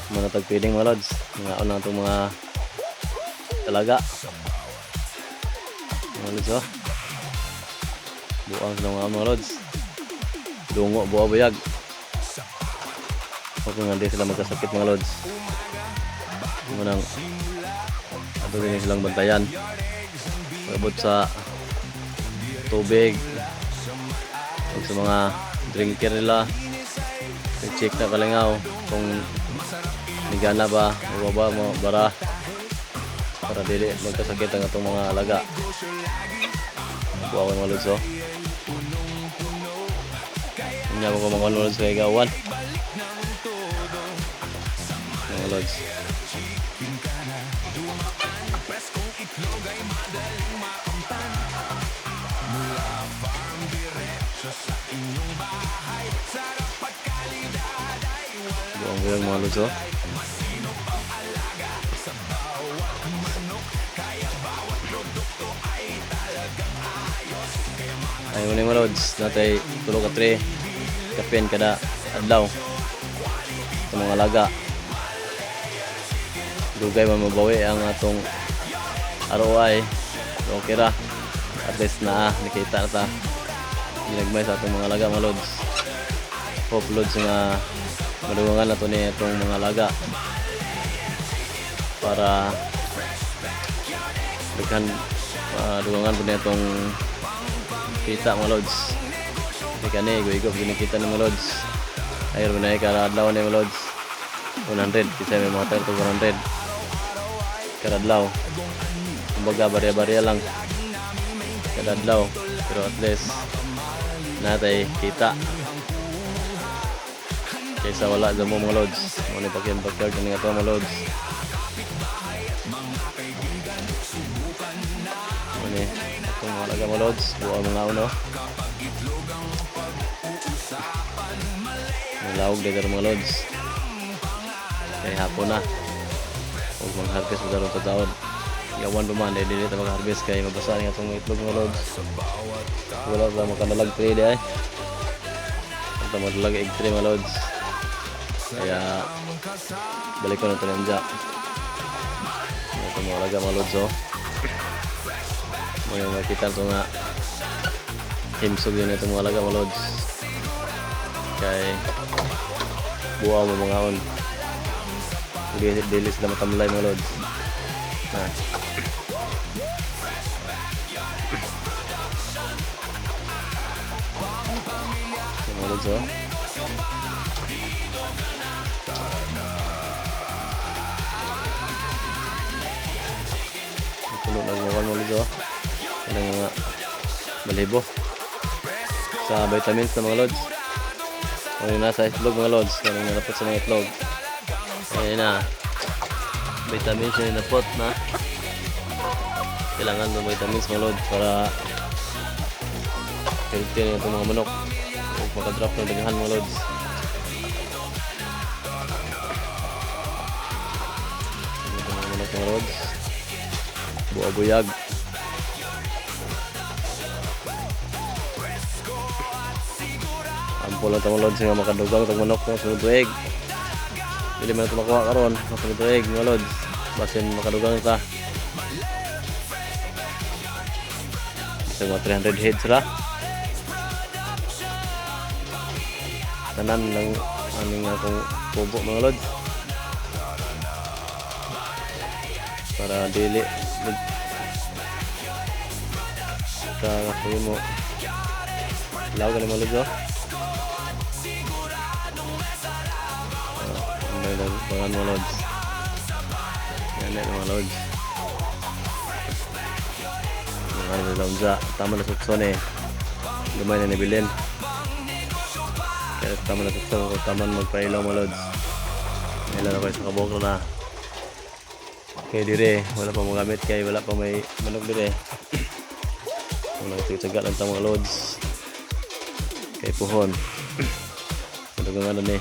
Mga tagpiling mga lods. Mga unang itong mga talaga. Mga lods oh. Buang sila mga lods. Dungo, buwa buyag. Okay nga di sila magkasakit mga lods. Munang ato din silang bantayan. Pagabot sa tubig. Pag sa mga drinker nila. I-check na kalingaw kung nigana ba o ba mo bara para dili magkasakit ang atong mga alaga. Buwan mga lods oh. Hindi mo ko mga lods kay gawan. Mga lods. Buwan mga lods oh. Ayaw na yung mga lods. Natay tulog ka 3 kapin kada adlaw sa mga alaga. Dugay man mabawi ang atong ROI. Okay ra. At least na nakita na ta. Ginagmay sa atong mga alaga mga lods. Hope lods nga madugangan na to ni atong mga alaga para daghan dugangan po na itong kita mga lods. Hindi ka na igop ginikita ng mga lods. Ayaw mo na karadlaw na yung mga lods 100, kasi may mga tayo ito 100 karadlaw. Kumbaga barya-barya lang karadlaw, pero at least natay kita kaysa wala sa mga lods. Muna pagkakag ng ito mga lods. Muna itong mga laga mga lods. Buwa mga uno. Malawag na mga lods. Kaya hapon na. Huwag mag-harvest mo daron sa taon. Yawan duman, dahil dili ito mag-harvest kaya mabasa nga itong itlog mga lods. Wala pa makanalag 3 di ay. Ito madalag egg 3 mga lods. Kaya balik ko na ito nandiyan. Ito mga laga mga lods oh. May makita ito nga himsog yun itong mga laga mga lods. Kaya buwa mo mga on. Dili sila matamlay mga lods. Mga lods oh. Puno ng mga lods oh. Ano nga balibo sa vitamins ng mga lods. Ano yung nasa itlog mga lods. Ano yung napot sa mga itlog. Ayan na. Vitamins yung napot na. Kailangan ng vitamins mga lods para healthy na itong mga manok. Huwag makadrop ng dagahan mga lods. Ito mga manok mga lods. Buwa-buyag. Ampol lang itong lods nga makadugang itong manok ng sunod tuig. Hindi man ito makuha karon ng sunod tuig mga lods. Basin makadugang ito. Ito mga 300 heads ra. Tanan ng aming akong pubo mga lods. Para dili kakakuhin mo ilaw ka na mga lods oh. Ang may nagpangan mga lods. Yan na mga lods. Ang may daw sa tama na sukson eh. Gamay na nibilin. Kaya tama na sukson kung tama na magpailaw mga lods. Ilan ako sa kabokro na. Kaya dire, wala pa mga gamit kaya wala pa may manok dire. Kung nagtitsaga lang mga lods. Kaya puhon. Madagang ano ni.